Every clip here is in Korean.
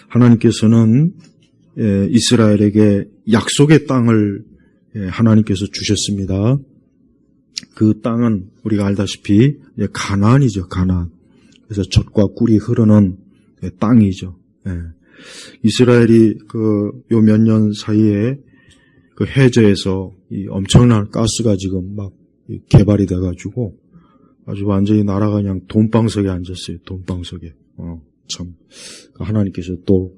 하나님께서는 이스라엘에게 약속의 땅을 하나님께서 주셨습니다. 그 땅은 우리가 알다시피 가나안이죠. 가나안. 그래서 젖과 꿀이 흐르는 땅이죠. 이스라엘이 요 몇 년 사이에 그 해저에서 이 엄청난 가스가 지금 막 개발이 돼가지고 아주 완전히 나라가 그냥 돈방석에 앉았어요. 돈방석에. 참. 하나님께서 또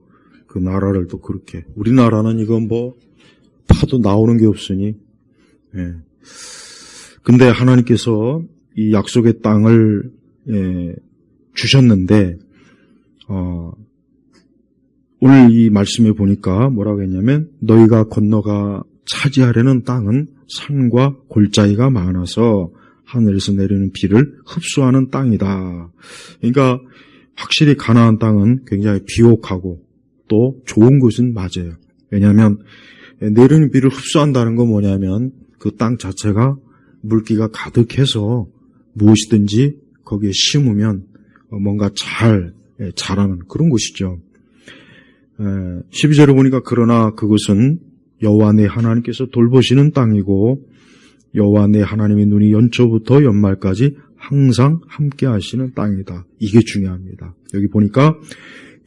그 나라를 또 그렇게. 우리나라는 이건 뭐 파도 나오는 게 없으니. 근데 하나님께서 이 약속의 땅을 주셨는데, 오늘 이 말씀에 보니까 뭐라고 했냐면, 너희가 건너가 차지하려는 땅은 산과 골짜기가 많아서 하늘에서 내리는 비를 흡수하는 땅이다. 그러니까 확실히 가나안 땅은 굉장히 비옥하고 또 좋은 곳은 맞아요. 왜냐하면 내리는 비를 흡수한다는 건 뭐냐면 그 땅 자체가 물기가 가득해서 무엇이든지 거기에 심으면 뭔가 잘 자라는 그런 곳이죠. 12절에 보니까 그러나 그것은 여호와 내 하나님께서 돌보시는 땅이고 여호와 내 하나님의 눈이 연초부터 연말까지 항상 함께 하시는 땅이다. 이게 중요합니다. 여기 보니까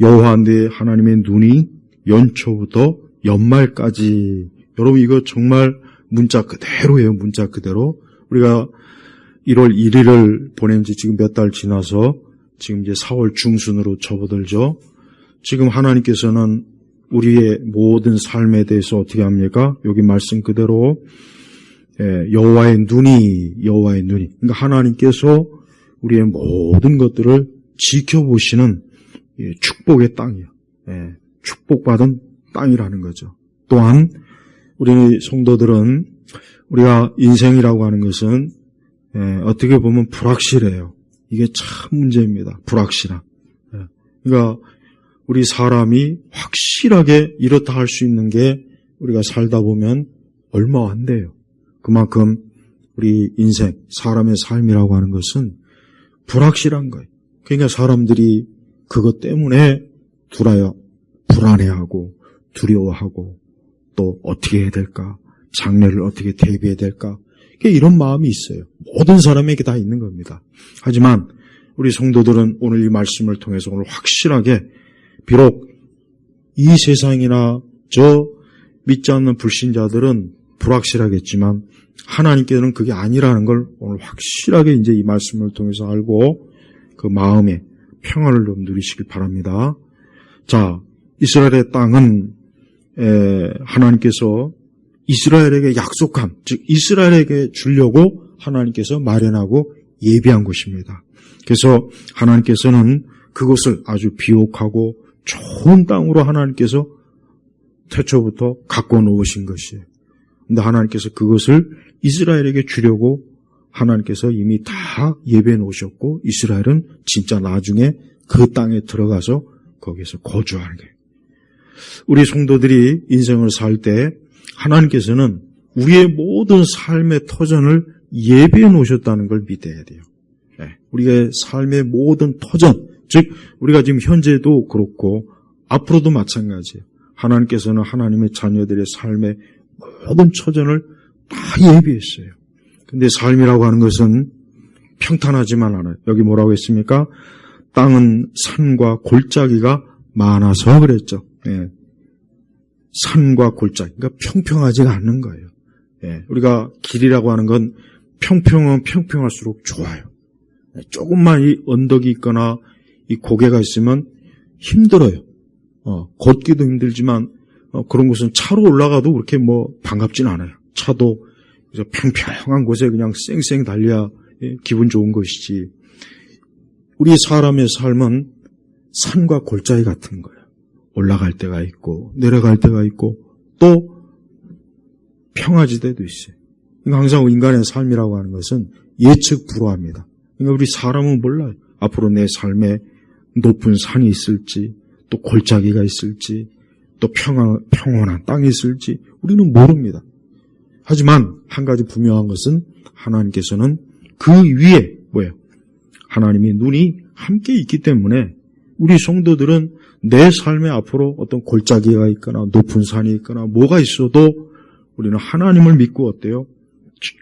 여호와 내 하나님의 눈이 연초부터 연말까지. 여러분 이거 정말 문자 그대로예요. 문자 그대로. 우리가 1월 1일을 보낸 지 지금 몇 달 지나서 지금 이제 4월 중순으로 접어들죠. 지금 하나님께서는 우리의 모든 삶에 대해서 어떻게 합니까? 여기 말씀 그대로 여호와의 눈이. 그러니까 하나님께서 우리의 모든 것들을 지켜보시는 축복의 땅이에요. 축복받은 땅이라는 거죠. 또한 우리 성도들은 우리가 인생이라고 하는 것은 어떻게 보면 불확실해요. 이게 참 문제입니다. 불확실함. 그러니까 우리 사람이 확실하게 이렇다 할 수 있는 게 우리가 살다 보면 얼마 안 돼요. 그만큼 우리 인생, 사람의 삶이라고 하는 것은 불확실한 거예요. 그러니까 사람들이 그것 때문에 불안해하고 두려워하고 또 어떻게 해야 될까? 장래를 어떻게 대비해야 될까? 이런 마음이 있어요. 모든 사람에게 다 있는 겁니다. 하지만 우리 성도들은 오늘 이 말씀을 통해서 오늘 확실하게 비록 이 세상이나 저 믿지 않는 불신자들은 불확실하겠지만 하나님께는 그게 아니라는 걸 오늘 확실하게 이제 이 말씀을 통해서 알고 그 마음에 평안을 좀 누리시길 바랍니다. 자, 이스라엘의 땅은 하나님께서 이스라엘에게 약속한, 즉 이스라엘에게 주려고 하나님께서 마련하고 예비한 곳입니다. 그래서 하나님께서는 그것을 아주 비옥하고 좋은 땅으로 하나님께서 태초부터 갖고 놓으신 것이에요. 그런데 하나님께서 그것을 이스라엘에게 주려고 하나님께서 이미 다 예배해 놓으셨고 이스라엘은 진짜 나중에 그 땅에 들어가서 거기서 거주하는 거예요. 우리 성도들이 인생을 살 때 하나님께서는 우리의 모든 삶의 터전을 예배해 놓으셨다는 걸 믿어야 돼요. 우리의 삶의 모든 터전, 즉 우리가 지금 현재도 그렇고 앞으로도 마찬가지예요. 하나님께서는 하나님의 자녀들의 삶의 모든 터전을 다 예비했어요. 근데 삶이라고 하는 것은 평탄하지만 않아요. 여기 뭐라고 했습니까? 땅은 산과 골짜기가 많아서 그랬죠. 산과 골짜기, 그러니까 평평하지가 않는 거예요. 우리가 길이라고 하는 건 평평은 평평할수록 좋아요. 조금만 이 언덕이 있거나 이 고개가 있으면 힘들어요. 걷기도 힘들지만 그런 곳은 차로 올라가도 그렇게 뭐 반갑진 않아요. 차도 그래서 평평한 곳에 그냥 쌩쌩 달려야 기분 좋은 것이지. 우리 사람의 삶은 산과 골짜기 같은 거예요. 올라갈 때가 있고 내려갈 때가 있고 또 평화지 때도 있어요. 그러니까 항상 인간의 삶이라고 하는 것은 예측 불허합니다. 그러니까 우리 사람은 몰라요. 앞으로 내 삶에 높은 산이 있을지 또 골짜기가 있을지 또 평온한 땅이 있을지 우리는 모릅니다. 하지만 한 가지 분명한 것은 하나님께서는 그 위에 뭐예요? 하나님의 눈이 함께 있기 때문에 우리 성도들은 내 삶에 앞으로 어떤 골짜기가 있거나 높은 산이 있거나 뭐가 있어도 우리는 하나님을 믿고 어때요?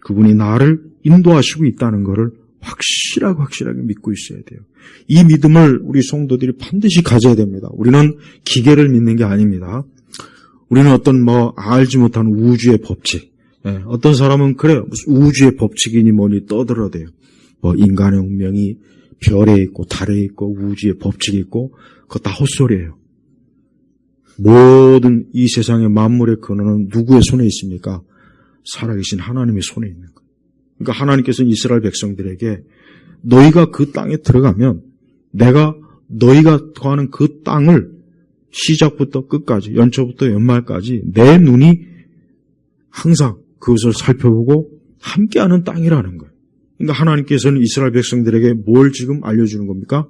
그분이 나를 인도하시고 있다는 것을 확실하게 믿고 있어야 돼요. 이 믿음을 우리 성도들이 반드시 가져야 됩니다. 우리는 기계를 믿는 게 아닙니다. 우리는 어떤 알지 못한 우주의 법칙. 어떤 사람은 그래요. 무슨 우주의 법칙이니 뭐니 떠들어대요. 인간의 운명이 별에 있고 달에 있고 우주의 법칙이 있고 그거 다 헛소리예요. 모든 이 세상의 만물의 근원은 누구의 손에 있습니까? 살아계신 하나님의 손에 있는 거예요. 그러니까 하나님께서는 이스라엘 백성들에게 너희가 그 땅에 들어가면 내가 너희가 거하는 그 땅을 시작부터 끝까지 연초부터 연말까지 내 눈이 항상 그것을 살펴보고 함께하는 땅이라는 거예요. 그러니까 하나님께서는 이스라엘 백성들에게 뭘 지금 알려주는 겁니까?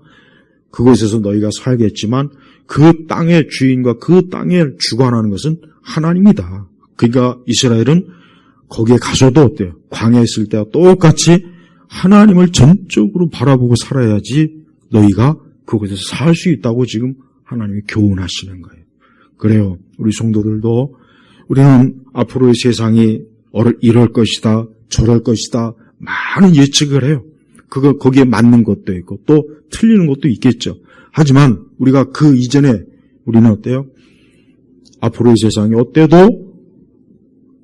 그곳에서 너희가 살겠지만 그 땅의 주인과 그 땅에 주관하는 것은 하나님이다. 그러니까 이스라엘은 거기에 가서도 어때요? 광야에 있을 때와 똑같이 하나님을 전적으로 바라보고 살아야지 너희가 그곳에서 살 수 있다고 지금 하나님이 교훈하시는 거예요. 그래요. 우리 성도들도 우리는 앞으로의 세상이 이럴 것이다, 저럴 것이다, 많은 예측을 해요. 거기에 맞는 것도 있고 또 틀리는 것도 있겠죠. 하지만 우리가 그 이전에 우리는 어때요? 앞으로의 세상이 어때도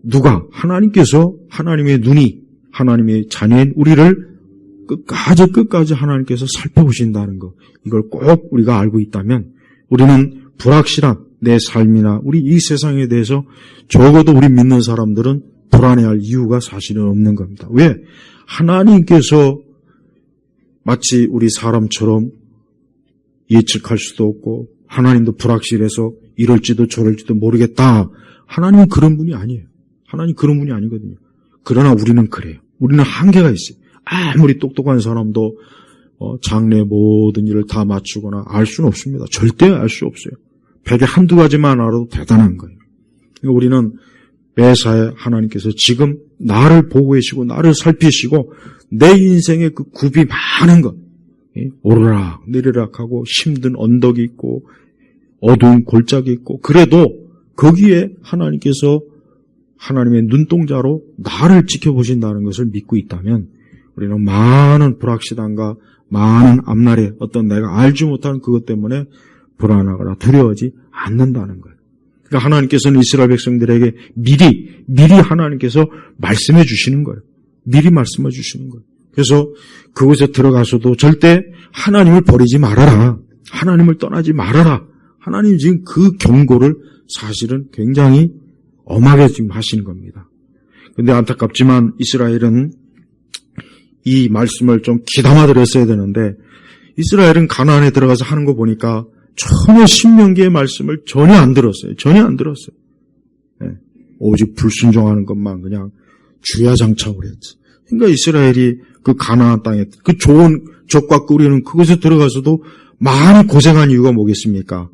누가 하나님께서 하나님의 눈이 하나님의 자녀인 우리를 끝까지 하나님께서 살펴보신다는 것, 이걸 꼭 우리가 알고 있다면 우리는 불확실한 내 삶이나 우리 이 세상에 대해서 적어도 우리 믿는 사람들은 불안해할 이유가 사실은 없는 겁니다. 왜? 하나님께서 마치 우리 사람처럼 예측할 수도 없고 하나님도 불확실해서 이럴지도 저럴지도 모르겠다. 하나님은 그런 분이 아니에요. 하나님 그런 분이 아니거든요. 그러나 우리는 그래요. 우리는 한계가 있어요. 아무리 똑똑한 사람도 장래 모든 일을 다 맞추거나 알 수는 없습니다. 절대 알 수 없어요. 백에 한두 가지만 알아도 대단한 거예요. 그러니까 우리는 매사에 하나님께서 지금 나를 보고 계시고 나를 살피시고 내 인생의 그 굽이 많은 것, 오르락 내리락 하고 힘든 언덕이 있고 어두운 골짜기 있고 그래도 거기에 하나님께서 하나님의 눈동자로 나를 지켜보신다는 것을 믿고 있다면 우리는 많은 불확실함과 많은 앞날에 어떤 내가 알지 못하는 그것 때문에 불안하거나 두려워하지 않는다는 거예요. 그러니까 하나님께서는 이스라엘 백성들에게 미리 하나님께서 말씀해 주시는 거예요. 미리 말씀해 주시는 거예요. 그래서 그곳에 들어가서도 절대 하나님을 버리지 말아라. 하나님을 떠나지 말아라. 하나님 지금 그 경고를 사실은 굉장히 엄하게 지금 하시는 겁니다. 그런데 안타깝지만 이스라엘은 이 말씀을 좀 귀담아 들었어야 되는데 이스라엘은 가나안에 들어가서 하는 거 보니까 전혀 신명기의 말씀을 전혀 안 들었어요. 네. 오직 불순종하는 것만 그냥 주야장창을 했지. 그러니까 이스라엘이 그 가나안 땅에 그 좋은 젖과 꿀이는 그곳에 들어가서도 많이 고생한 이유가 뭐겠습니까?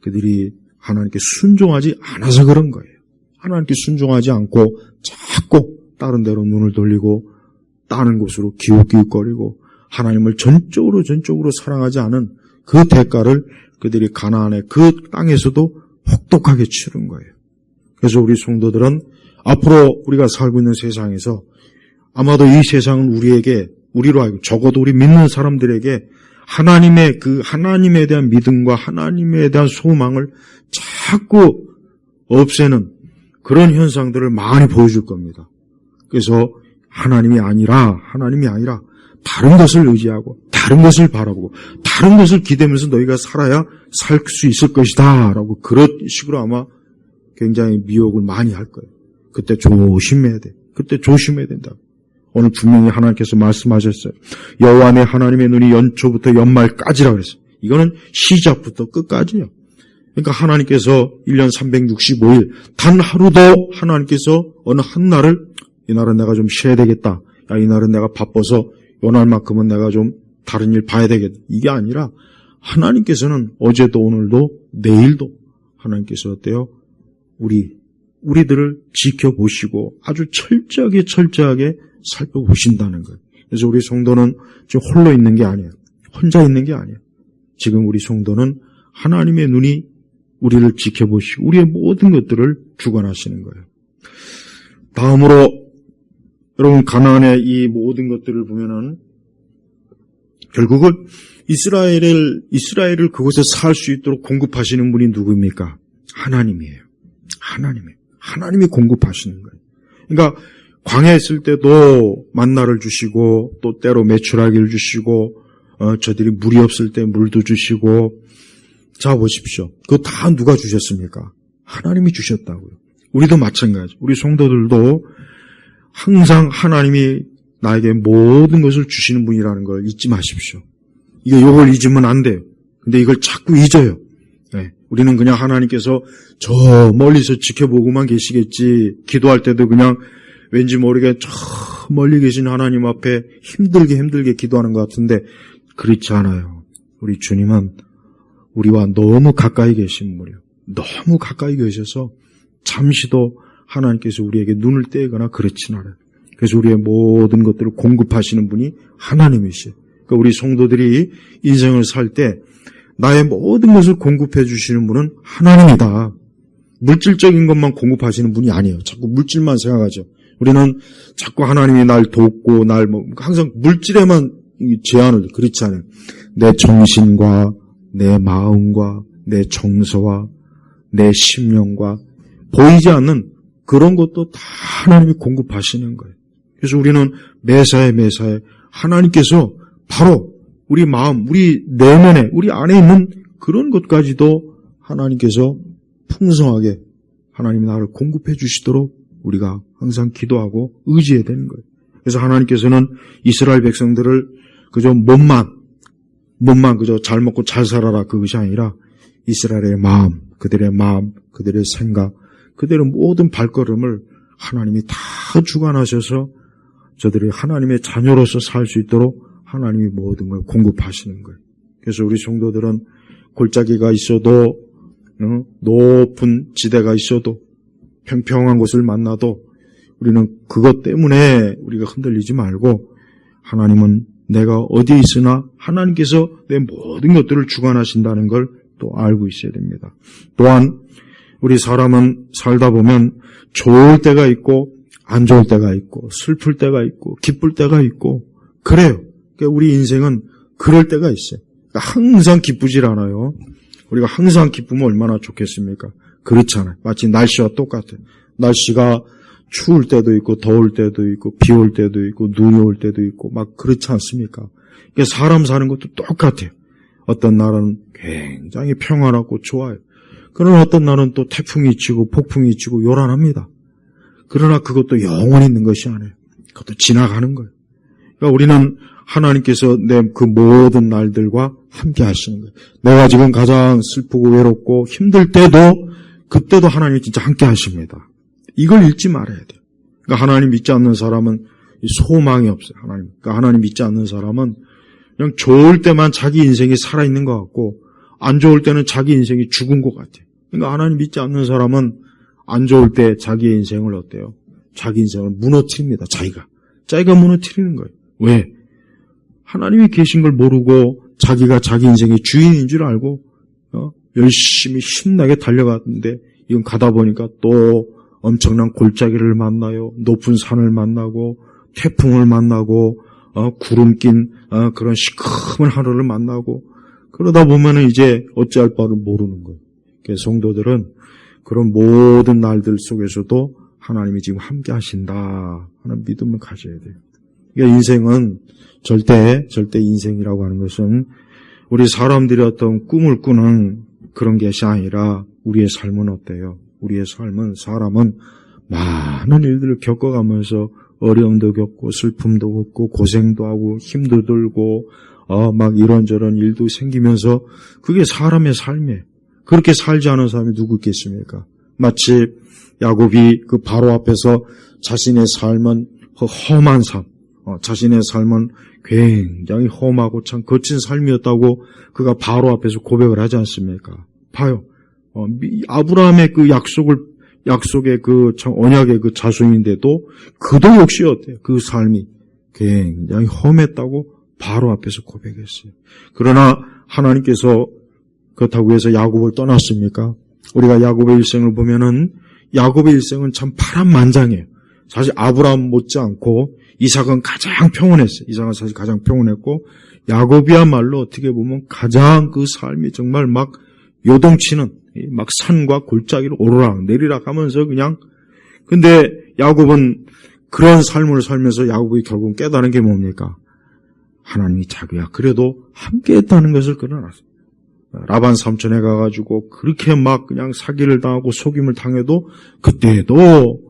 그들이 하나님께 순종하지 않아서 그런 거예요. 하나님께 순종하지 않고 자꾸 다른 데로 눈을 돌리고 다른 곳으로 기웃기웃거리고 하나님을 전적으로 사랑하지 않은 그 대가를 그들이 가나안의 그 땅에서도 혹독하게 치른 거예요. 그래서 우리 성도들은 앞으로 우리가 살고 있는 세상에서 아마도 이 세상은 우리로 하여금 적어도 우리 믿는 사람들에게 하나님에 대한 믿음과 하나님에 대한 소망을 자꾸 없애는 그런 현상들을 많이 보여줄 겁니다. 그래서 하나님이 아니라 다른 것을 의지하고 다른 것을 바라보고 다른 것을 기대면서 너희가 살아야 살 수 있을 것이다 라고 그런 식으로 아마 굉장히 미혹을 많이 할 거예요. 그때 조심해야 돼. 그때 조심해야 된다. 오늘 분명히 하나님께서 말씀하셨어요. 여호와 내 하나님의 눈이 연초부터 연말까지라 그랬어요. 이거는 시작부터 끝까지요. 그러니까 하나님께서 1년 365일 단 하루도 하나님께서 어느 한 날을 이 날은 내가 좀 쉬어야 되겠다. 야, 이 날은 내가 바빠서 이 날만큼은 내가 좀 다른 일 봐야 되겠다. 이게 아니라 하나님께서는 어제도 오늘도 내일도 하나님께서 어때요? 우리들을 지켜보시고 아주 철저하게 살펴보신다는 거예요. 그래서 우리 성도는 지금 홀로 있는 게 아니에요. 혼자 있는 게 아니에요. 지금 우리 성도는 하나님의 눈이 우리를 지켜보시고 우리의 모든 것들을 주관하시는 거예요. 다음으로 여러분 가나안의 이 모든 것들을 보면은 결국은 이스라엘을 그곳에 살 수 있도록 공급하시는 분이 누구입니까? 하나님이에요. 하나님이 공급하시는 거예요. 그러니까 광야에 있을 때도 만나를 주시고 또 때로 메추라기를 주시고 저들이 물이 없을 때 물도 주시고 자 보십시오. 그거 다 누가 주셨습니까? 하나님이 주셨다고요. 우리도 마찬가지. 우리 성도들도 항상 하나님이 나에게 모든 것을 주시는 분이라는 걸 잊지 마십시오. 이걸 잊으면 안 돼요. 근데 이걸 자꾸 잊어요. 네. 우리는 그냥 하나님께서 저 멀리서 지켜보고만 계시겠지. 기도할 때도 그냥 왠지 모르게 저 멀리 계신 하나님 앞에 힘들게 기도하는 것 같은데 그렇지 않아요. 우리 주님은 우리와 너무 가까이 계신 분이에요. 너무 가까이 계셔서 잠시도 하나님께서 우리에게 눈을 떼거나 그렇진 않아요. 그래서 우리의 모든 것들을 공급하시는 분이 하나님이시에요. 그러니까 우리 성도들이 인생을 살 때 나의 모든 것을 공급해 주시는 분은 하나님이다. 물질적인 것만 공급하시는 분이 아니에요. 자꾸 물질만 생각하죠. 우리는 자꾸 하나님이 날 돕고 항상 물질에만 제한을 그렇지 않아요. 내 정신과 내 마음과 내 정서와 내 심령과 보이지 않는 그런 것도 다 하나님이 공급하시는 거예요. 그래서 우리는 매사에 하나님께서 바로 우리 마음, 우리 내면에, 우리 안에 있는 그런 것까지도 하나님께서 풍성하게 하나님이 나를 공급해 주시도록 우리가 항상 기도하고 의지해야 되는 거예요. 그래서 하나님께서는 이스라엘 백성들을 그저 몸만 그저 잘 먹고 잘 살아라 그것이 아니라 이스라엘의 마음, 그들의 생각, 그들의 모든 발걸음을 하나님이 다 주관하셔서 저들이 하나님의 자녀로서 살 수 있도록 하나님이 모든 걸 공급하시는 거예요. 그래서 우리 성도들은 골짜기가 있어도 높은 지대가 있어도 평평한 곳을 만나도 우리는 그것 때문에 우리가 흔들리지 말고 하나님은 내가 어디에 있으나 하나님께서 내 모든 것들을 주관하신다는 걸 또 알고 있어야 됩니다. 또한 우리 사람은 살다 보면 좋을 때가 있고 안 좋을 때가 있고 슬플 때가 있고 기쁠 때가 있고 그래요. 그러니까 우리 인생은 그럴 때가 있어요. 그러니까 항상 기쁘질 않아요. 우리가 항상 기쁘면 얼마나 좋겠습니까? 그렇잖아요. 마치 날씨와 똑같아요. 날씨가 추울 때도 있고 더울 때도 있고 비 올 때도 있고 눈이 올 때도 있고 막 그렇지 않습니까? 그러니까 사람 사는 것도 똑같아요. 어떤 날은 굉장히 평안하고 좋아요. 그러나 어떤 날은 또 태풍이 치고 폭풍이 치고 요란합니다. 그러나 그것도 영원히 있는 것이 아니에요. 그것도 지나가는 거예요. 그러니까 우리는 하나님께서 내 그 모든 날들과 함께 하시는 거예요. 내가 지금 가장 슬프고 외롭고 힘들 때도 그때도 하나님이 진짜 함께 하십니다. 이걸 잊지 말아야 돼요. 그러니까 하나님 믿지 않는 사람은 소망이 없어요. 그러니까 하나님 믿지 않는 사람은 그냥 좋을 때만 자기 인생이 살아있는 것 같고 안 좋을 때는 자기 인생이 죽은 것 같아요. 그러니까 하나님 믿지 않는 사람은 안 좋을 때 자기의 인생을 어때요? 자기 인생을 무너뜨립니다. 자기가 무너뜨리는 거예요. 왜? 하나님이 계신 걸 모르고 자기가 자기 인생의 주인인 줄 알고 열심히 신나게 달려갔는데 이건 가다 보니까 또 엄청난 골짜기를 만나요. 높은 산을 만나고 태풍을 만나고 구름 낀 그런 시커먼 하늘을 만나고 그러다 보면은 이제 어찌할 바를 모르는 거예요. 그래서 성도들은 그런 모든 날들 속에서도 하나님이 지금 함께 하신다 하는 믿음을 가져야 돼요. 그러니까 인생은 절대 인생이라고 하는 것은 우리 사람들이 어떤 꿈을 꾸는 그런 것이 아니라 우리의 삶은 어때요? 우리의 사람은 많은 일들을 겪어가면서 어려움도 겪고 슬픔도 겪고 고생도 하고 힘도 들고 막 이런저런 일도 생기면서 그게 사람의 삶이에요. 그렇게 살지 않은 사람이 누구 있겠습니까? 마치 야곱이 그 바로 앞에서 자신의 삶은 험한 삶, 자신의 삶은 굉장히 험하고 참 거친 삶이었다고 그가 바로 앞에서 고백을 하지 않습니까? 봐요. 아브라함의 그 약속의 그 언약의 그 자손인데도 그도 역시 어때요? 그 삶이 굉장히 험했다고 바로 앞에서 고백했어요. 그러나 하나님께서 그렇다고 해서 야곱을 떠났습니까? 우리가 야곱의 일생을 보면은 야곱의 일생은 참 파란만장해요. 사실 아브라함 못지않고 이삭은 가장 평온했어요. 이삭은 사실 가장 평온했고 야곱이야말로 어떻게 보면 가장 그 삶이 정말 막 요동치는 막 산과 골짜기를 오르락 내리락 하면서 그냥 근데 야곱은 그런 삶을 살면서 야곱이 결국 깨달은 게 뭡니까? 하나님이 자기야 그래도 함께했다는 것을 끌어놨어요. 라반 삼촌에 가가지고 그렇게 막 그냥 사기를 당하고 속임을 당해도 그때에도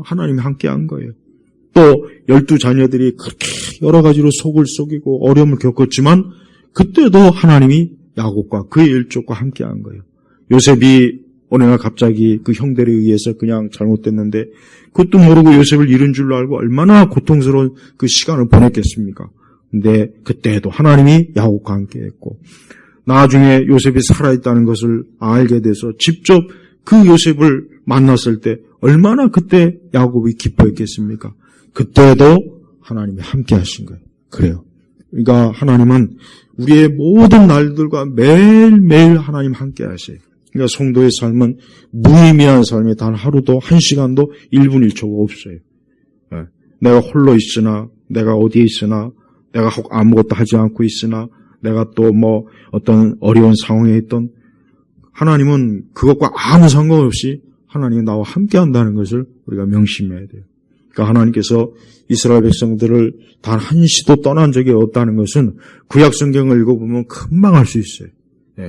하나님이 함께한 거예요. 또 12자녀들이 그렇게 여러 가지로 속을 속이고 어려움을 겪었지만 그때도 하나님이 야곱과 그의 일족과 함께한 거예요. 요셉이 어느 날 갑자기 그 형들에 의해서 그냥 잘못됐는데 그것도 모르고 요셉을 잃은 줄로 알고 얼마나 고통스러운 그 시간을 보냈겠습니까? 근데 그때도 하나님이 야곱과 함께했고 나중에 요셉이 살아있다는 것을 알게 돼서 직접 그 요셉을 만났을 때 얼마나 그때 야곱이 기뻐했겠습니까? 그때도 하나님이 함께 하신 거예요. 그래요. 그러니까 하나님은 우리의 모든 날들과 매일매일 하나님 함께 하세요. 그러니까 성도의 삶은 무의미한 삶에 단 하루도 한 시간도 1분 1초가 없어요. 내가 홀로 있으나 내가 어디에 있으나 내가 아무것도 하지 않고 있으나 내가 또 뭐 어떤 어려운 상황에 있던 하나님은 그것과 아무 상관없이 하나님이 나와 함께 한다는 것을 우리가 명심해야 돼요. 그러니까 하나님께서 이스라엘 백성들을 단 한시도 떠난 적이 없다는 것은 구약 성경을 읽어보면 금방 알 수 있어요.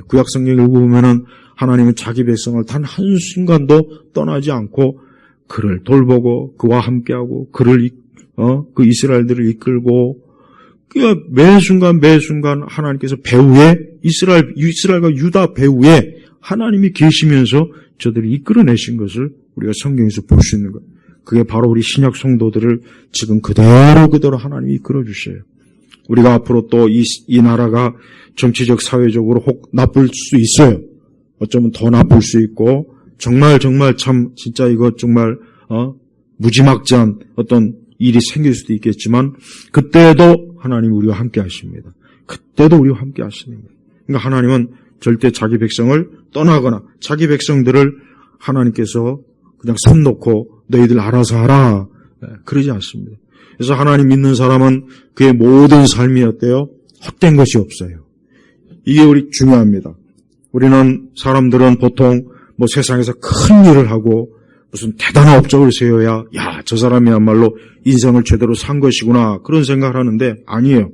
구약 성경을 읽어보면은 하나님은 자기 백성을 단 한순간도 떠나지 않고 그를 돌보고 그와 함께하고 그를 그 이스라엘들을 이끌고 그러니까 매 순간 하나님께서 배후에 이스라엘과 유다 배후에 하나님이 계시면서 저들을 이끌어내신 것을 우리가 성경에서 볼 수 있는 거예요. 그게 바로 우리 신약 성도들을 지금 그대로 하나님이 이끌어 주셔요. 우리가 앞으로 또 이 나라가 정치적 사회적으로 혹 나쁠 수 있어요. 어쩌면 더 나쁠 수 있고 정말 참 진짜 이거 정말 무지막지한 어떤 일이 생길 수도 있겠지만 그때도 하나님이 우리와 함께 하십니다. 그때도 우리와 함께 하십니다. 그러니까 하나님은 절대 자기 백성을 떠나거나 자기 백성들을 하나님께서 그냥 손 놓고 너희들 알아서 하라 그러지 않습니다. 그래서 하나님 믿는 사람은 그의 모든 삶이 어때요? 헛된 것이 없어요. 이게 우리 중요합니다. 우리는 사람들은 보통 뭐 세상에서 큰 일을 하고 무슨 대단한 업적을 세워야 저 사람이야말로 인생을 제대로 산 것이구나 그런 생각을 하는데 아니에요.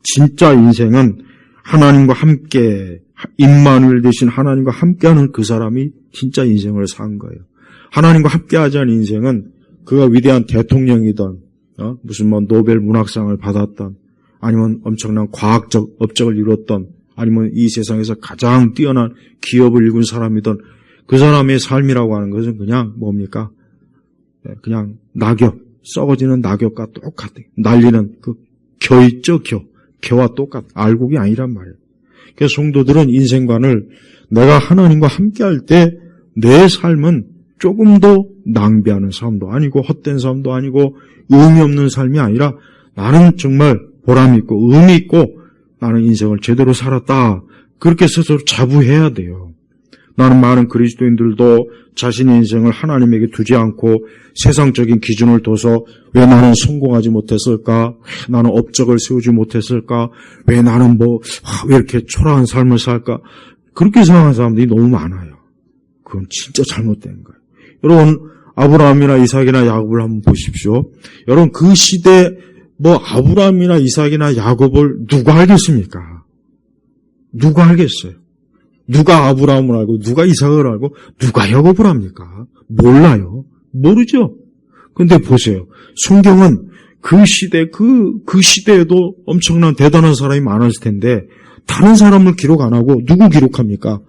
진짜 인생은 하나님과 함께 임마누엘 되신 하나님과 함께하는 그 사람이 진짜 인생을 산 거예요. 하나님과 함께하지 않은 인생은 그가 위대한 대통령이든 무슨 뭐 노벨 문학상을 받았던 아니면 엄청난 과학적 업적을 이뤘던 아니면 이 세상에서 가장 뛰어난 기업을 이룬 사람이든 그 사람의 삶이라고 하는 것은 그냥 뭡니까? 그냥 낙엽, 썩어지는 낙엽과 똑같아요. 날리는 그 겨 있죠, 겨와 똑같아. 알곡이 아니란 말이에요. 그래서 성도들은 인생관을 내가 하나님과 함께할 때 내 삶은 조금도 낭비하는 삶도 아니고 헛된 삶도 아니고 의미 없는 삶이 아니라 나는 정말 보람 있고 의미 있고 나는 인생을 제대로 살았다. 그렇게 스스로 자부해야 돼요. 나는 많은 그리스도인들도 자신의 인생을 하나님에게 두지 않고 세상적인 기준을 둬서 왜 나는 성공하지 못했을까? 왜 나는 업적을 세우지 못했을까? 왜 나는 왜 이렇게 초라한 삶을 살까? 그렇게 생각하는 사람들이 너무 많아요. 그건 진짜 잘못된 거예요. 여러분 아브라함이나 이삭이나 야곱을 한번 보십시오. 여러분 그 시대 아브라함이나 이삭이나 야곱을 누가 알겠습니까? 누가 알겠어요? 누가 아브라함을 알고 누가 이삭을 알고 누가 야곱을 합니까? 몰라요. 모르죠. 근데 보세요. 성경은 그 시대에도 엄청난 대단한 사람이 많았을 텐데 다른 사람을 기록 안 하고 누구 기록합니까?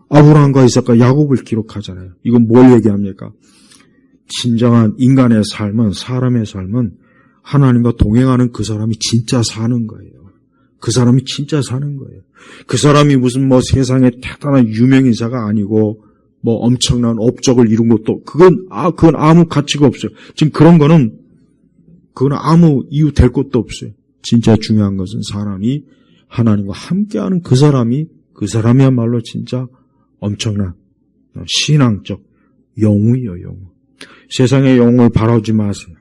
아브라함과 이삭과 야곱을 기록하잖아요. 이건 뭘 얘기합니까? 진정한 인간의 삶은 사람의 삶은 하나님과 동행하는 그 사람이 진짜 사는 거예요. 그 사람이 진짜 사는 거예요. 그 사람이 무슨 세상에 대단한 유명인사가 아니고 엄청난 업적을 이룬 것도 그건 아무 가치가 없어요. 지금 그건 아무 이유 될 것도 없어요. 진짜 중요한 것은 사람이 하나님과 함께하는 그 사람이 그 사람이야말로 진짜 엄청난 신앙적 영웅이에요, 영웅. 세상의 영웅을 바라보지 마세요.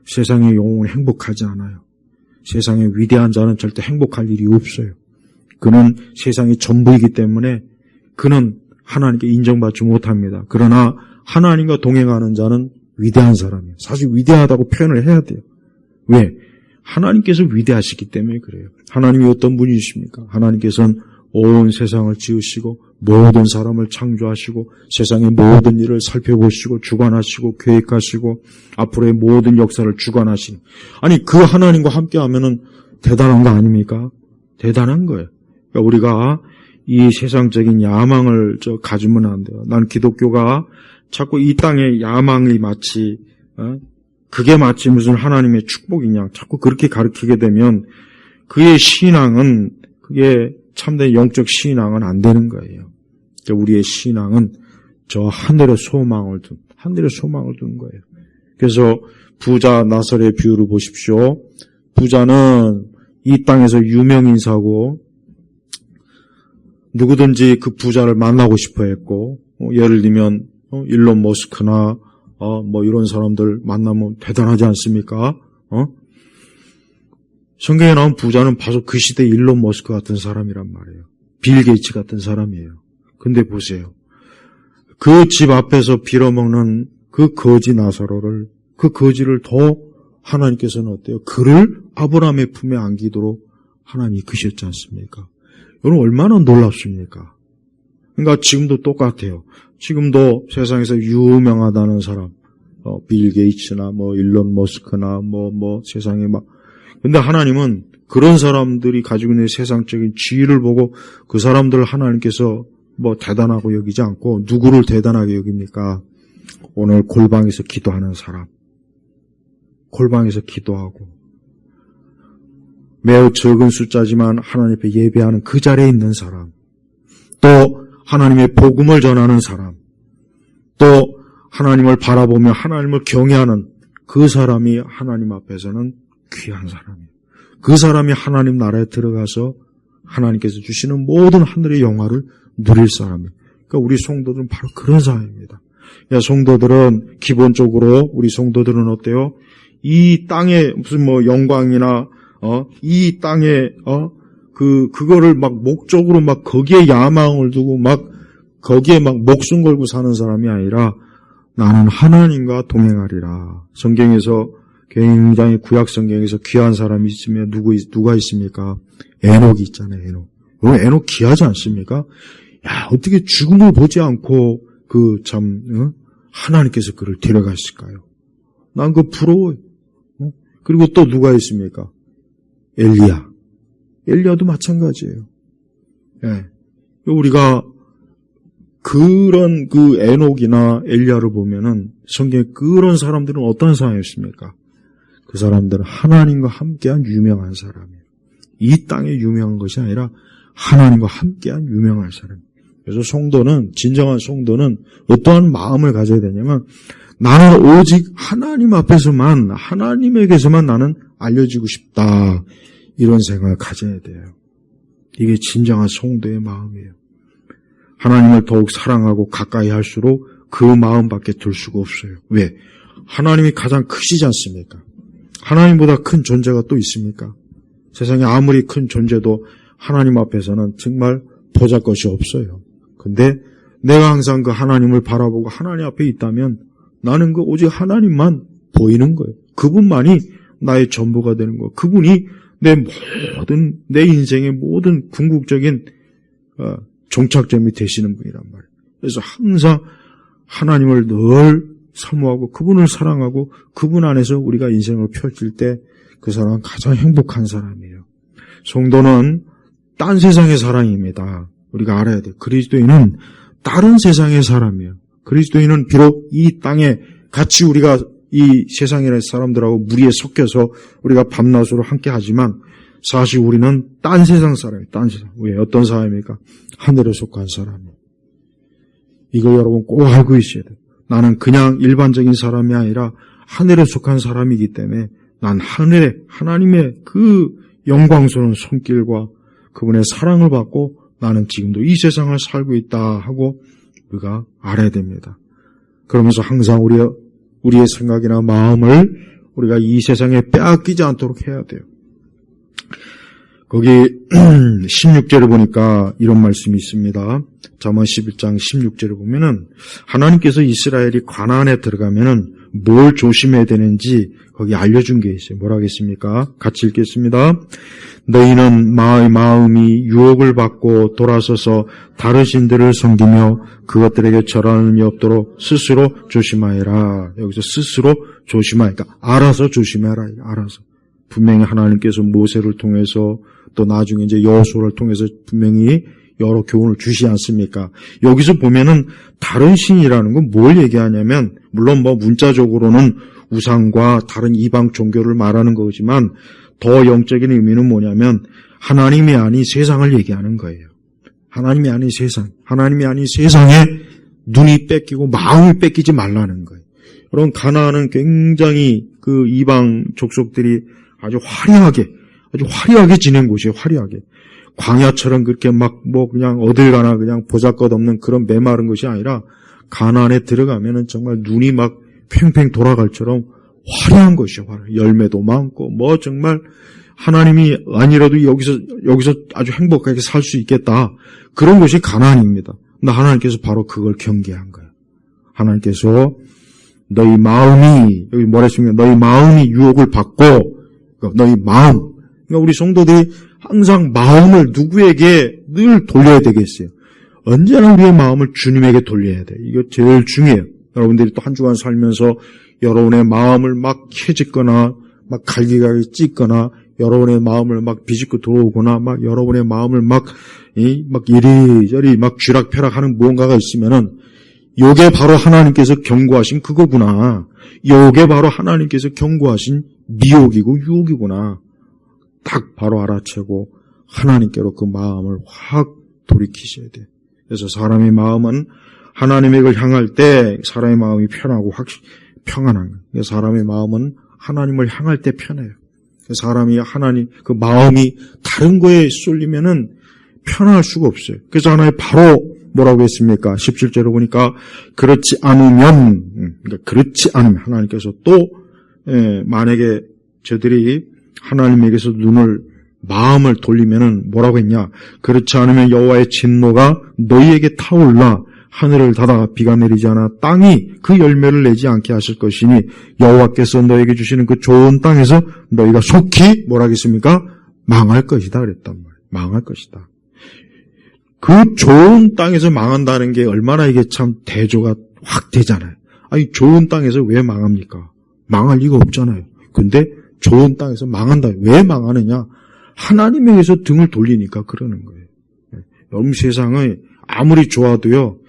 세상의 영웅은 행복하지 않아요. 세상의 위대한 자는 절대 행복할 일이 없어요. 그는 세상의 전부이기 때문에 그는 하나님께 인정받지 못합니다. 그러나 하나님과 동행하는 자는 위대한 사람이에요. 사실 위대하다고 표현을 해야 돼요. 왜? 하나님께서 위대하시기 때문에 그래요. 하나님이 어떤 분이십니까? 하나님께서는 온 세상을 지으시고 모든 사람을 창조하시고 세상의 모든 일을 살펴보시고 주관하시고 계획하시고 앞으로의 모든 역사를 주관하시는, 아니 그 하나님과 함께하면은 대단한 거 아닙니까? 대단한 거예요. 그러니까 우리가 이 세상적인 야망을 가지면 안 돼요. 난 기독교가 자꾸 이 땅의 야망이 마치 그게 마치 무슨 하나님의 축복이냐 자꾸 그렇게 가르치게 되면 그의 신앙은, 그게 참된 영적 신앙은 안 되는 거예요. 우리의 신앙은 저 하늘의 소망을 둔 거예요. 그래서 부자 나설의 비유를 보십시오. 부자는 이 땅에서 유명인사고 누구든지 그 부자를 만나고 싶어 했고, 예를 들면 일론 머스크나 뭐 이런 사람들 만나면 대단하지 않습니까? 성경에 나온 부자는 바로 그 시대 일론 머스크 같은 사람이란 말이에요. 빌 게이츠 같은 사람이에요. 근데 보세요. 그 집 앞에서 빌어먹는 그 거지 나사로를, 그 거지를 더 하나님께서는 어때요? 그를 아브라함의 품에 안기도록 하나님이 이끄셨지 않습니까? 여러분 얼마나 놀랍습니까? 그러니까 지금도 똑같아요. 지금도 세상에서 유명하다는 사람, 빌 게이츠나 뭐 일론 머스크나 뭐 세상에 막, 근데 하나님은 그런 사람들이 가지고 있는 세상적인 지위를 보고 그 사람들을 하나님께서 뭐 대단하고 여기지 않고 누구를 대단하게 여깁니까? 오늘 골방에서 기도하는 사람, 골방에서 기도하고 매우 적은 숫자지만 하나님 앞에 예배하는 그 자리에 있는 사람, 또 하나님의 복음을 전하는 사람, 또 하나님을 바라보며 하나님을 경외하는 그 사람이 하나님 앞에서는 귀한 사람이에요. 그 사람이 하나님 나라에 들어가서 하나님께서 주시는 모든 하늘의 영화를 누릴 사람이에요. 그러니까 우리 성도들은 바로 그런 사람입니다. 성도들은 기본적으로 우리 성도들은 어때요? 이 땅에 무슨 뭐 영광이나 이 땅에 그거를 막 목적으로 막 거기에 야망을 두고 막 거기에 막 목숨 걸고 사는 사람이 아니라 나는 하나님과 동행하리라. 성경에서 굉장히 구약 성경에서 귀한 사람이 있으면 누가 있습니까? 에녹이 있잖아요. 에녹 귀하지 않습니까? 야, 어떻게 죽음을 보지 않고 하나님께서 그를 데려갔을까요? 난 그거 부러워요. 그리고 또 누가 있습니까? 엘리야도 마찬가지예요. 예. 우리가 그런 그 에녹이나 엘리야를 보면은 성경에 그런 사람들은 어떤 사람이었습니까? 그 사람들은 하나님과 함께한 유명한 사람이에요. 이 땅에 유명한 것이 아니라 하나님과 함께한 유명한 사람. 그래서 성도는, 진정한 성도는 어떠한 마음을 가져야 되냐면 나는 오직 하나님 앞에서만, 하나님에게서만 나는 알려지고 싶다. 이런 생각을 가져야 돼요. 이게 진정한 성도의 마음이에요. 하나님을 더욱 사랑하고 가까이 할수록 그 마음밖에 들 수가 없어요. 왜? 하나님이 가장 크시지 않습니까? 하나님보다 큰 존재가 또 있습니까? 세상에 아무리 큰 존재도 하나님 앞에서는 정말 보잘것이 없어요. 근데 내가 항상 그 하나님을 바라보고 하나님 앞에 있다면 나는 그 오직 하나님만 보이는 거예요. 그분만이 나의 전부가 되는 거예요. 그분이 내 인생의 모든 궁극적인 종착점이 되시는 분이란 말이에요. 그래서 항상 하나님을 늘 사모하고 그분을 사랑하고 그분 안에서 우리가 인생을 펼칠 때 그 사람은 가장 행복한 사람이에요. 성도는 딴 세상의 사람입니다. 우리가 알아야 돼요. 그리스도인은 다른 세상의 사람이에요. 그리스도인은 비록 이 땅에 같이 우리가 이 세상의 사람들하고 무리에 섞여서 우리가 밤낮으로 함께 하지만 사실 우리는 딴 세상 사람이에요. 딴 세상. 왜? 어떤 사람입니까? 하늘에 속한 사람이에요. 이거 여러분 꼭 알고 있어야 돼요. 나는 그냥 일반적인 사람이 아니라 하늘에 속한 사람이기 때문에 난 하늘에 하나님의 그 영광스러운 손길과 그분의 사랑을 받고 나는 지금도 이 세상을 살고 있다 하고 우리가 알아야 됩니다. 그러면서 항상 우리의 생각이나 마음을 우리가 이 세상에 빼앗기지 않도록 해야 돼요. 거기 16절에 보니까 이런 말씀이 있습니다. 잠언 11장 16절에 보면은 하나님께서 이스라엘이 가나안에 들어가면은 뭘 조심해야 되는지 거기 알려준 게 있어요. 뭐라 하겠습니까? 같이 읽겠습니다. 너희는 마음이 유혹을 받고 돌아서서 다른 신들을 섬기며 그것들에게 절하는 일이 없도록 스스로 조심하여라. 여기서 스스로 조심하니까 알아서 조심해라. 알아서. 분명히 하나님께서 모세를 통해서 또 나중에 이제 여호수아를 통해서 분명히 여러 교훈을 주시지 않습니까? 여기서 보면은 다른 신이라는 건 뭘 얘기하냐면 물론 문자적으로는 우상과 다른 이방 종교를 말하는 거지만 더 영적인 의미는 뭐냐면 하나님이 아닌 세상을 얘기하는 거예요. 하나님이 아닌 세상, 하나님이 아닌 세상에 눈이 뺏기고 마음이 뺏기지 말라는 거예요. 그럼 가나안은 굉장히 그 이방 족속들이 아주 화려하게 지낸 곳이에요. 화려하게. 광야처럼 그렇게 그냥 어딜 가나 그냥 보잘것없는 그런 메마른 것이 아니라 가나안에 들어가면은 정말 눈이 막 팽팽 돌아갈처럼 화려한 것이요. 열매도 많고 정말 하나님이 아니라도 여기서 아주 행복하게 살 수 있겠다. 그런 것이 가나안입니다. 근데 하나님께서 바로 그걸 경계한 거예요. 하나님께서 너희 마음이 여기 뭐라 했습니까? 너희 마음이 유혹을 받고 너희 마음. 그러니까 우리 성도들이 항상 마음을 누구에게 늘 돌려야 되겠어요. 언제나 우리의 마음을 주님에게 돌려야 돼. 이거 제일 중요해요. 여러분들이 또 한 주간 살면서 여러분의 마음을 막 해짓거나 막 갈기갈기 찢거나 여러분의 마음을 막 비집고 들어오거나 막 여러분의 마음을 막 이리저리 막 쥐락펴락하는 무언가가 있으면은 요게 바로 하나님께서 경고하신 그거구나. 요게 바로 하나님께서 경고하신 미혹이고 유혹이구나. 딱 바로 알아채고 하나님께로 그 마음을 확 돌이키셔야 돼. 그래서 사람의 마음은 하나님에게 향할 때 사람의 마음이 편하고 평안한 거예요. 사람의 마음은 하나님을 향할 때 편해요. 사람이 그 마음이 다른 거에 쏠리면은 편할 수가 없어요. 그래서 하나님 바로 뭐라고 했습니까? 17절에 보니까 그렇지 않으면 하나님께서 또 만약에 저들이 하나님에게서 마음을 돌리면은 뭐라고 했냐? 그렇지 않으면 여호와의 진노가 너희에게 타올라 하늘을 닫아 비가 내리지 않아 땅이 그 열매를 내지 않게 하실 것이니 여호와께서 너에게 주시는 그 좋은 땅에서 너희가 속히 뭐라 하겠습니까? 망할 것이다 그랬단 말이에요. 망할 것이다. 그 좋은 땅에서 망한다는 게 얼마나 이게 참 대조가 확 되잖아요. 아니 좋은 땅에서 왜 망합니까? 망할 리가 없잖아요. 근데 좋은 땅에서 망한다. 왜 망하느냐? 하나님에게서 등을 돌리니까 그러는 거예요. 여러분 세상을 아무리 좋아도요.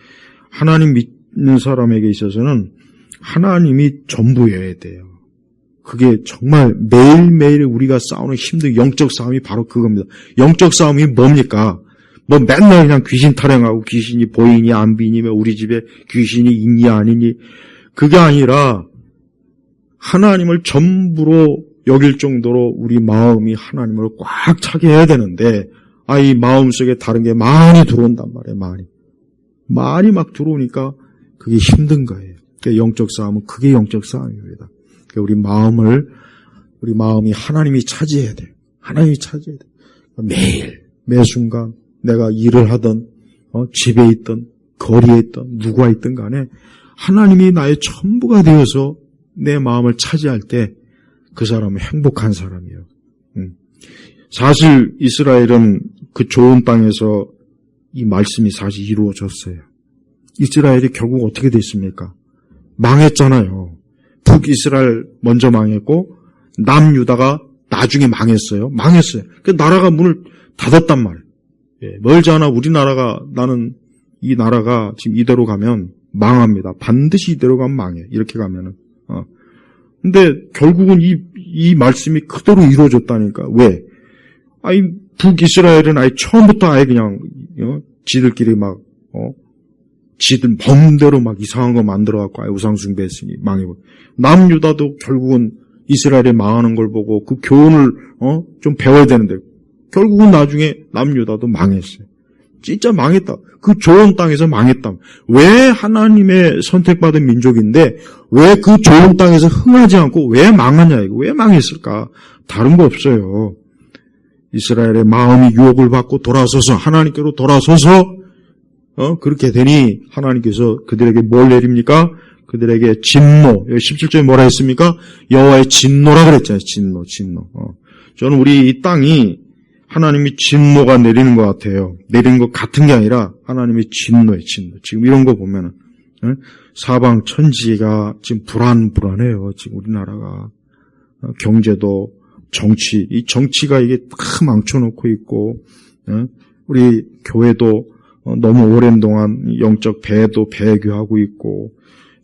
하나님 믿는 사람에게 있어서는 하나님이 전부여야 돼요. 그게 정말 매일매일 우리가 싸우는 힘든 영적 싸움이 바로 그겁니다. 영적 싸움이 뭡니까? 맨날 그냥 귀신 타령하고 귀신이 보이니 안 보이니 우리 집에 귀신이 있니 아니니 그게 아니라 하나님을 전부로 여길 정도로 우리 마음이 하나님을 꽉 차게 해야 되는데 이 마음 속에 다른 게 많이 들어온단 말이에요. 많이 막 들어오니까 그게 힘든 거예요. 그러니까 영적 싸움은 그게 영적 싸움입니다. 그러니까 우리 마음이 하나님이 차지해야 돼요. 하나님이 차지해야 돼요. 매 순간 내가 일을 하든 집에 있든 거리에 있든 누구와 있든 간에 하나님이 나의 전부가 되어서 내 마음을 차지할 때 그 사람은 행복한 사람이에요. 사실 이스라엘은 그 좋은 땅에서 이 말씀이 사실 이루어졌어요. 이스라엘이 결국 어떻게 됐습니까? 망했잖아요. 북이스라엘 먼저 망했고 남유다가 나중에 망했어요. 그 나라가 문을 닫았단 말이에요. 멀지 않아 나는 이 나라가 지금 이대로 가면 망합니다. 반드시 이대로 가면 망해. 이렇게 가면은. 근데 결국은 이 말씀이 그대로 이루어졌다니까. 왜? 북이스라엘은 처음부터 그냥, 지들끼리 지들 범대로 이상한 거 만들어갖고 우상숭배했으니 망해버려. 남유다도 결국은 이스라엘이 망하는 걸 보고 그 교훈을, 좀 배워야 되는데, 결국은 나중에 남유다도 망했어요. 진짜 망했다. 그 좋은 땅에서 망했다. 왜 하나님의 선택받은 민족인데 왜 그 좋은 땅에서 흥하지 않고 왜 망하냐 이거. 왜 망했을까? 다른 거 없어요. 이스라엘의 마음이 유혹을 받고 돌아서서 하나님께로 돌아서서 그렇게 되니 하나님께서 그들에게 뭘 내립니까? 그들에게 진노. 여기 17절에 뭐라 했습니까? 여호와의 진노라 그랬잖아요. 진노. 저는 우리 이 땅이 하나님이 진노가 내리는 것 같아요. 내리는 것 같은 게 아니라 하나님의 진노예요. 진노. 지금 이런 거 보면은 사방 천지가 지금 불안해요. 지금 우리나라가 경제도 정치, 이 정치가 이게 다 망쳐놓고 있고 우리 교회도 너무 오랜 동안 영적 배교하고 있고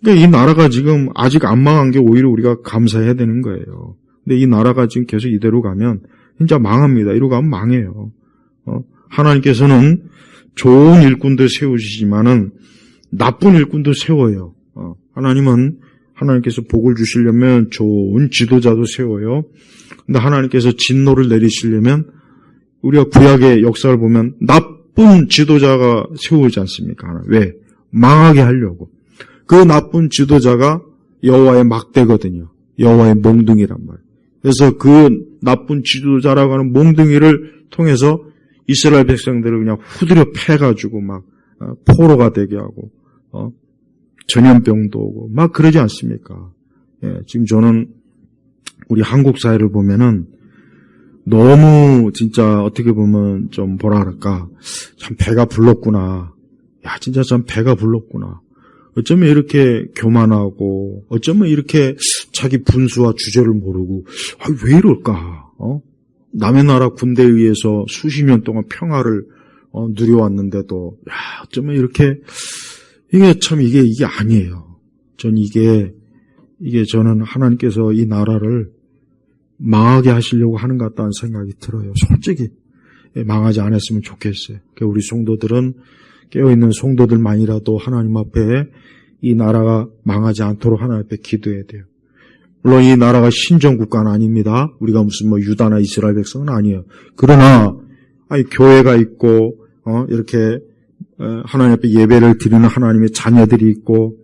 그러니까 이 나라가 지금 아직 안 망한 게 오히려 우리가 감사해야 되는 거예요. 근데 이 나라가 지금 계속 이대로 가면 진짜 망합니다. 이러고 가면 망해요. 하나님께서는 좋은 일꾼도 세우시지만은 나쁜 일꾼도 세워요. 하나님은 하나님께서 복을 주시려면 좋은 지도자도 세워요. 근데 하나님께서 진노를 내리시려면 우리가 구약의 역사를 보면 나쁜 지도자가 세우지 않습니까? 왜? 망하게 하려고. 그 나쁜 지도자가 여호와의 막대거든요. 여호와의 몽둥이란 말이에요. 그래서 그 나쁜 지도자라고 하는 몽둥이를 통해서 이스라엘 백성들을 그냥 후드려 패가지고 막 포로가 되게 하고 전염병도 오고 막 그러지 않습니까? 예, 지금 저는 우리 한국 사회를 보면은 너무 진짜 어떻게 보면 좀 뭐라 그럴까 참 배가 불렀구나. 야 진짜 참 배가 불렀구나. 어쩌면 이렇게 교만하고 어쩌면 이렇게 자기 분수와 주제를 모르고 왜 이럴까? 남의 나라 군대에 의해서 수십 년 동안 평화를 누려왔는데도 야 어쩌면 이렇게 이게 참 이게 아니에요. 전 이게 저는 하나님께서 이 나라를 망하게 하시려고 하는 것 같다는 생각이 들어요. 솔직히 망하지 않았으면 좋겠어요. 그러니까 우리 성도들은 깨어있는 성도들만이라도 하나님 앞에 이 나라가 망하지 않도록 하나님 앞에 기도해야 돼요. 물론 이 나라가 신정국가는 아닙니다. 우리가 무슨 유다나 이스라엘 백성은 아니에요. 그러나 교회가 있고 이렇게 하나님 앞에 예배를 드리는 하나님의 자녀들이 있고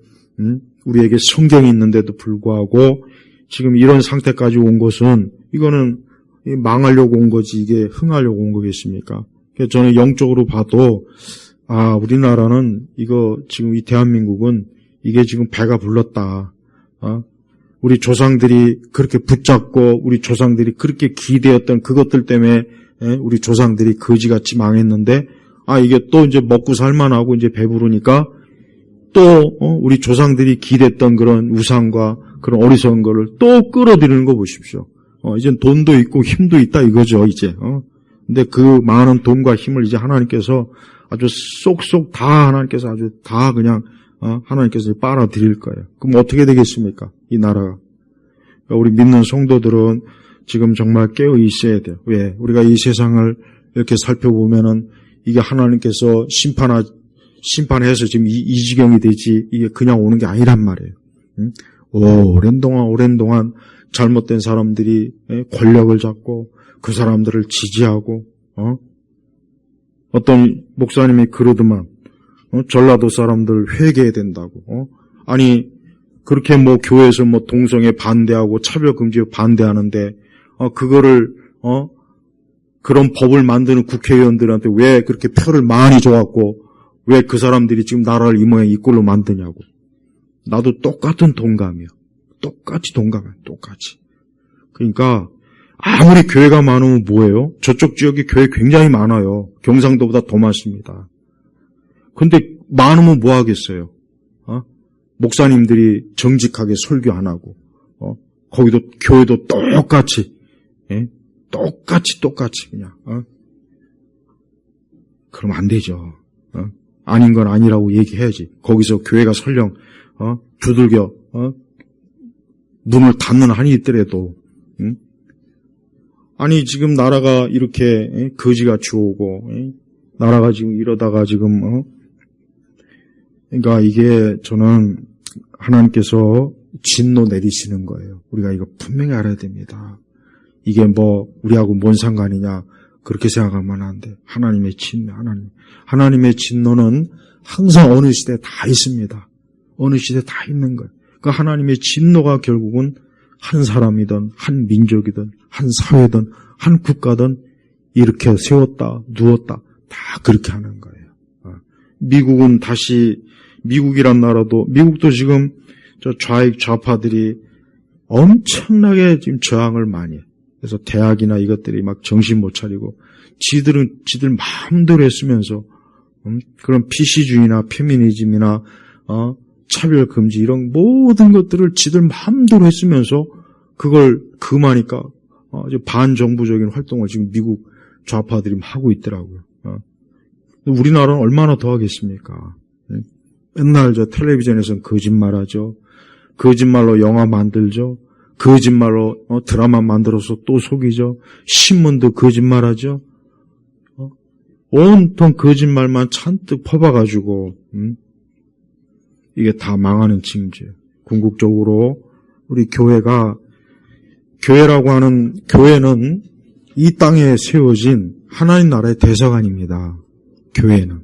우리에게 성경이 있는데도 불구하고 지금 이런 상태까지 온 것은 이거는 망하려고 온 거지 이게 흥하려고 온 거겠습니까? 그래서 저는 영적으로 봐도 우리나라는 이거 지금 이 대한민국은 이게 지금 배가 불렀다. 우리 조상들이 그렇게 붙잡고 우리 조상들이 그렇게 기대었던 그것들 때문에 우리 조상들이 거지같이 망했는데 이게 또 이제 먹고 살만하고 이제 배부르니까 또 우리 조상들이 기댔던 그런 우상과 그런 어리석은 거를 또 끌어들이는 거 보십시오. 이젠 돈도 있고 힘도 있다 이거죠 이제. 근데 그 많은 돈과 힘을 이제 하나님께서 아주 쏙쏙 다 하나님께서 아주 다 그냥 하나님께서 빨아들일 거예요. 그럼 어떻게 되겠습니까? 이 나라가. 우리 믿는 성도들은 지금 정말 깨어 있어야 돼요. 왜? 우리가 이 세상을 이렇게 살펴보면은 이게 하나님께서 심판해서 지금 이 지경이 되지 이게 그냥 오는 게 아니란 말이에요. 오랜 동안 잘못된 사람들이 권력을 잡고 그 사람들을 지지하고 어떤 목사님이 그러더만 전라도 사람들 회개해야 된다고. 아니 그렇게 교회에서 동성애 반대하고 차별 금지에 반대하는데 그거를 그런 법을 만드는 국회의원들한테 왜 그렇게 표를 많이 줘갖고 왜 그 사람들이 지금 나라를 이 모양 이 꼴로 만드냐고. 나도 똑같은 동감이야. 똑같이 동감해. 똑같이. 그러니까 아무리 교회가 많으면 뭐예요? 저쪽 지역에 교회 굉장히 많아요. 경상도보다 더 많습니다. 근데 많으면 뭐 하겠어요? 목사님들이 정직하게 설교 안 하고 거기도 교회도 똑같이 똑같이 그냥 그러면 안 되죠. 아닌 건 아니라고 얘기해야지. 거기서 교회가 설령 두들겨 문을 닫는 한이 있더라도 아니 지금 나라가 이렇게 거지같이 오고 나라가 지금 이러다가 지금 그러니까 이게 저는 하나님께서 진노 내리시는 거예요. 우리가 이거 분명히 알아야 됩니다. 이게 우리하고 뭔 상관이냐. 그렇게 생각하면 안 돼. 하나님의 진노, 하나님의 진노는 항상 어느 시대에 다 있습니다. 어느 시대에 다 있는 거예요. 그 하나님의 진노가 결국은 한 사람이든 한 민족이든 한 사회든 한 국가든 이렇게 세웠다 누웠다 다 그렇게 하는 거예요. 미국은 다시 미국이란 나라도 미국도 지금 저 좌익 좌파들이 엄청나게 지금 저항을 많이 해요. 그래서 대학이나 이것들이 막 정신 못 차리고 지들 마음대로 했으면서 그런 피시주의나 페미니즘이나 차별 금지 이런 모든 것들을 지들 마음대로 했으면서 그걸 금하니까 반정부적인 활동을 지금 미국 좌파들이 하고 있더라고요. 우리나라는 얼마나 더 하겠습니까? 맨날 저 텔레비전에서는 거짓말하죠. 거짓말로 영화 만들죠. 거짓말로 드라마 만들어서 또 속이죠. 신문도 거짓말하죠. 온통 거짓말만 잔뜩 퍼봐가지고 이게 다 망하는 징조예요. 궁극적으로 우리 교회라고 하는 교회는 이 땅에 세워진 하나님 나라의 대사관입니다. 교회는.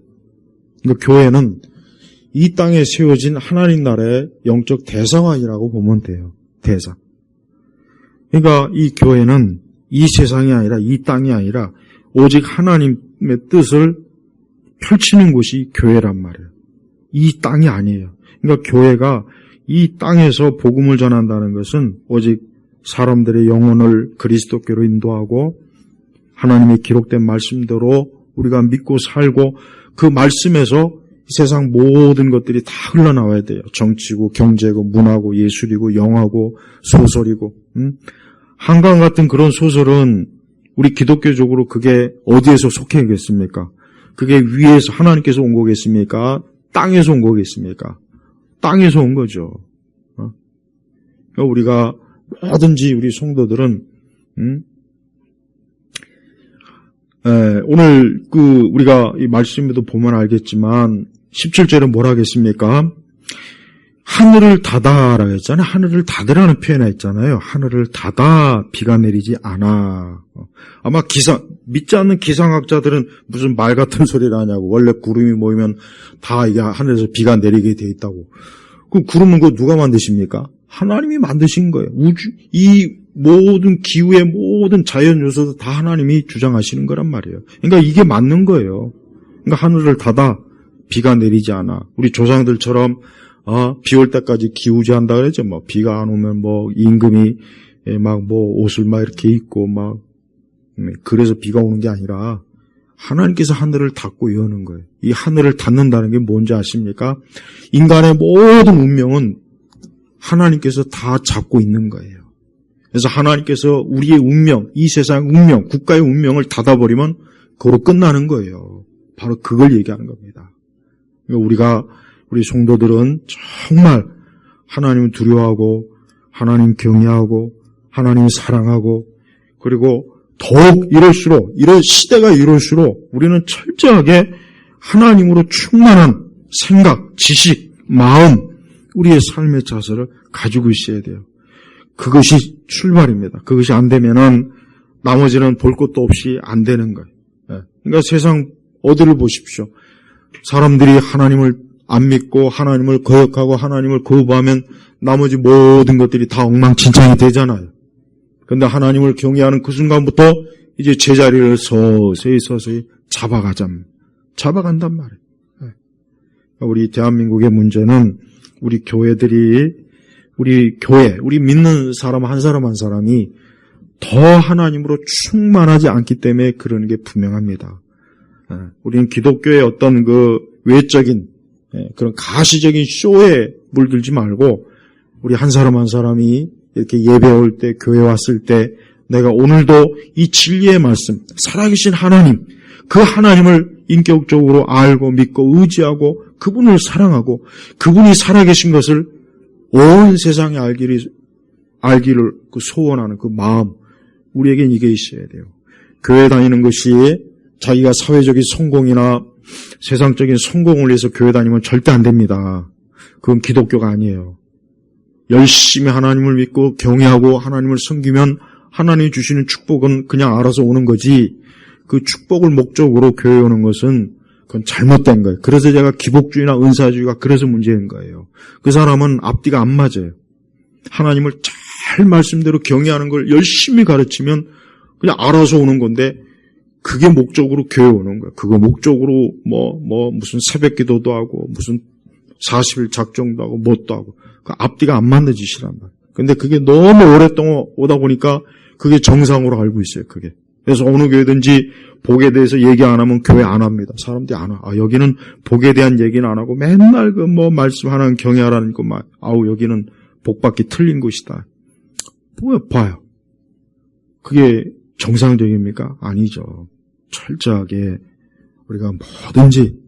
그러니까 교회는 이 땅에 세워진 하나님 나라의 영적 대사관이라고 보면 돼요. 대사. 그러니까 이 교회는 이 세상이 아니라 이 땅이 아니라 오직 하나님의 뜻을 펼치는 곳이 교회란 말이에요. 이 땅이 아니에요. 그러니까 교회가 이 땅에서 복음을 전한다는 것은 오직 사람들의 영혼을 그리스도께로 인도하고 하나님의 기록된 말씀대로 우리가 믿고 살고 그 말씀에서 이 세상 모든 것들이 다 흘러나와야 돼요. 정치고 경제고 문화고 예술이고 영화고 소설이고 한강 같은 그런 소설은 우리 기독교적으로 그게 어디에서 속해야겠습니까? 그게 위에서 하나님께서 온 거겠습니까? 땅에서 온 거겠습니까? 땅에서 온 거죠. 그러니까 우리가 뭐든지 우리 성도들은 오늘 우리가 이 말씀에도 보면 알겠지만 17절에 뭐라 하겠습니까? 하늘을 닫아라 했잖아요. 하늘을 닫으라는 표현을 했잖아요. 하늘을 닫아 비가 내리지 않아. 아마 믿지 않는 기상학자들은 무슨 말 같은 소리를 하냐고. 원래 구름이 모이면 다 이게 하늘에서 비가 내리게 돼 있다고. 그 구름은 그거 누가 만드십니까? 하나님이 만드신 거예요. 이 모든 기후의 모든 자연 요소도 다 하나님이 주장하시는 거란 말이에요. 그러니까 이게 맞는 거예요. 그러니까 하늘을 닫아 비가 내리지 않아. 우리 조상들처럼 비 올 때까지 기우제한다 그러죠. 뭐 비가 안 오면 뭐 임금이 막 뭐 옷을 막 이렇게 입고 막 그래서 비가 오는 게 아니라 하나님께서 하늘을 닫고 여는 거예요. 이 하늘을 닫는다는 게 뭔지 아십니까? 인간의 모든 운명은 하나님께서 다 잡고 있는 거예요. 그래서 하나님께서 우리의 운명, 이 세상 운명, 국가의 운명을 닫아버리면 그거로 끝나는 거예요. 바로 그걸 얘기하는 겁니다. 그러니까 우리 성도들은 정말 하나님을 두려워하고 하나님 경외하고 하나님 사랑하고 그리고 더욱 이런 시대가 이럴수록 우리는 철저하게 하나님으로 충만한 생각, 지식, 마음, 우리의 삶의 자세를 가지고 있어야 돼요. 그것이 출발입니다. 그것이 안 되면은 나머지는 볼 것도 없이 안 되는 거예요. 그러니까 세상 어디를 보십시오. 사람들이 하나님을 안 믿고 하나님을 거역하고 하나님을 거부하면 나머지 모든 것들이 다 엉망진창이 되잖아요. 그런데 하나님을 경외하는 그 순간부터 이제 제자리를 서서히 잡아간단 말이에요. 우리 대한민국의 문제는 우리 교회들이 우리 믿는 사람 한 사람이 더 하나님으로 충만하지 않기 때문에 그러는 게 분명합니다. 우리는 기독교의 어떤 그 외적인 그런 가시적인 쇼에 물들지 말고 우리 한 사람 한 사람이 이렇게 예배 올 때 교회 왔을 때 내가 오늘도 이 진리의 말씀 살아계신 하나님 그 하나님을 인격적으로 알고 믿고 의지하고 그분을 사랑하고 그분이 살아계신 것을 온 세상에 알기를 그 소원하는 그 마음 우리에겐 이게 있어야 돼요. 교회 다니는 것이 자기가 사회적인 성공이나 세상적인 성공을 위해서 교회 다니면 절대 안 됩니다. 그건 기독교가 아니에요. 열심히 하나님을 믿고 경외하고 하나님을 섬기면 하나님이 주시는 축복은 그냥 알아서 오는 거지 그 축복을 목적으로 교회 오는 것은 그건 잘못된 거예요. 그래서 제가 기복주의나 은사주의가 그래서 문제인 거예요. 그 사람은 앞뒤가 안 맞아요. 하나님을 잘 말씀대로 경외하는 걸 열심히 가르치면 그냥 알아서 오는 건데 그게 목적으로 교회 오는 거예요. 그거 목적으로 무슨 새벽 기도도 하고 무슨 40일 작정도 하고 뭣도 하고 그 앞뒤가 안 맞는 짓이란 말이에요. 근데 그게 너무 오랫동안 오다 보니까 그게 정상으로 알고 있어요. 그게. 그래서 어느 교회든지 복에 대해서 얘기 안 하면 교회 안 합니다. 사람들이 안 와. 여기는 복에 대한 얘기는 안 하고 맨날 말씀 하나는 경외하라는 것만. 여기는 복 받기 틀린 곳이다. 봐요. 그게 정상적입니까? 아니죠. 철저하게 우리가 뭐든지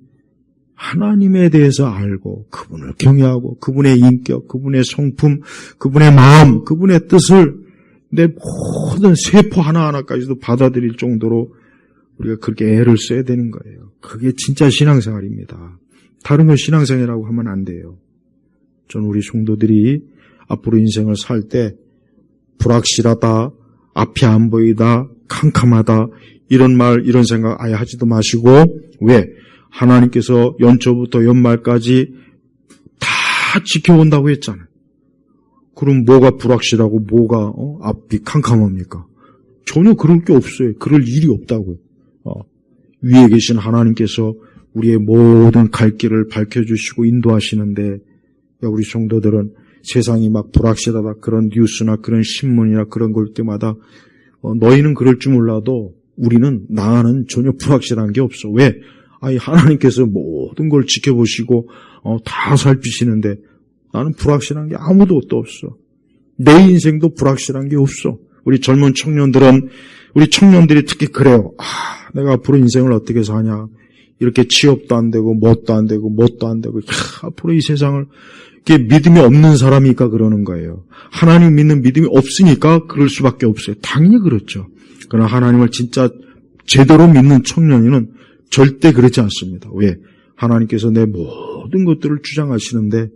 하나님에 대해서 알고 그분을 경외하고 그분의 인격, 그분의 성품, 그분의 마음, 그분의 뜻을 내 모든 세포 하나하나까지도 받아들일 정도로 우리가 그렇게 애를 써야 되는 거예요. 그게 진짜 신앙생활입니다. 다른 걸 신앙생활이라고 하면 안 돼요. 전 우리 성도들이 앞으로 인생을 살 때 불확실하다, 앞이 안 보이다, 캄캄하다 이런 말, 이런 생각 아예 하지도 마시고 왜? 하나님께서 연초부터 연말까지 다 지켜온다고 했잖아요. 그럼 뭐가 불확실하고 뭐가 앞이 캄캄합니까? 전혀 그럴 게 없어요. 그럴 일이 없다고요. 위에 계신 하나님께서 우리의 모든 갈 길을 밝혀주시고 인도하시는데 우리 성도들은 세상이 막 불확실하다 그런 뉴스나 그런 신문이나 그런 걸 때마다 너희는 그럴 줄 몰라도 나는 전혀 불확실한 게 없어. 왜? 하나님께서 모든 걸 지켜보시고 다 살피시는데 나는 불확실한 게 아무도 없어. 내 인생도 불확실한 게 없어. 우리 젊은 청년들은 우리 청년들이 특히 그래요. 내가 앞으로 인생을 어떻게 사냐. 이렇게 취업도 안 되고 뭣도 안 되고 앞으로 이 세상을 이게 믿음이 없는 사람이니까 그러는 거예요. 하나님 믿는 믿음이 없으니까 그럴 수밖에 없어요. 당연히 그렇죠. 그러나 하나님을 진짜 제대로 믿는 청년이는 절대 그렇지 않습니다. 왜? 하나님께서 내 모든 것들을 주장하시는데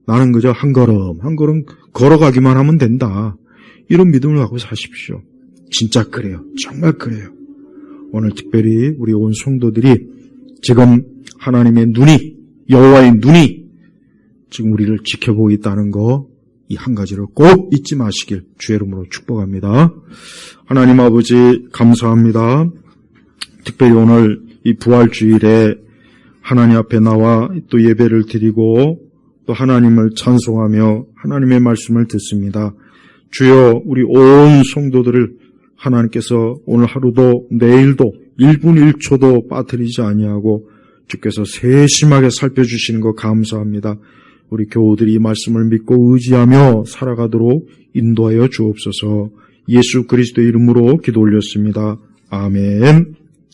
나는 그저 한 걸음 걸어가기만 하면 된다. 이런 믿음을 갖고 사십시오. 진짜 그래요. 정말 그래요. 오늘 특별히 우리 온 성도들이 지금 하나님의 눈이, 여호와의 눈이 지금 우리를 지켜보고 있다는 거, 이 한 가지를 꼭 잊지 마시길 주의 이름으로 축복합니다. 하나님 아버지 감사합니다. 특별히 오늘 이 부활주일에 하나님 앞에 나와 또 예배를 드리고 또 하나님을 찬송하며 하나님의 말씀을 듣습니다. 주여 우리 온 성도들을 하나님께서 오늘 하루도 내일도 1분 1초도 빠뜨리지 아니하고 주께서 세심하게 살펴주시는 것 감사합니다. 우리 교우들이 이 말씀을 믿고 의지하며 살아가도록 인도하여 주옵소서. 예수 그리스도의 이름으로 기도 올렸습니다. 아멘.